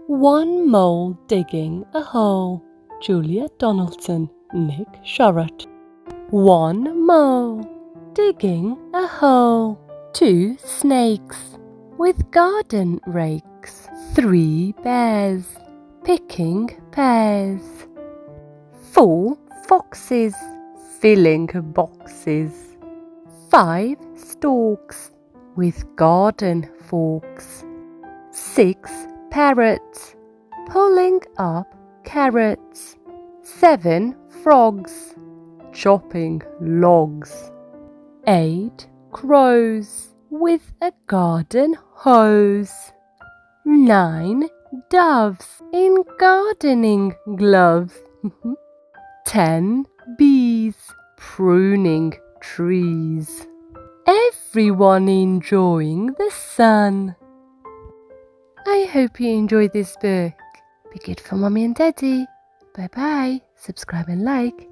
One mole digging a hole. Julia Donaldson, Nick Sharratt. One mole digging a hole. 2 snakes with garden rakes. 3 bears picking pears. 4 foxes filling boxes. 5 storks with garden forks. 6 parrots pulling up carrots. 7 frogs chopping logs. 8 crows with a garden hose. 9 doves in gardening gloves. 10 bees pruning trees. Everyone enjoying the sun. I hope you enjoyed this book. Be good for Mommy and Daddy. Bye bye. Subscribe and like.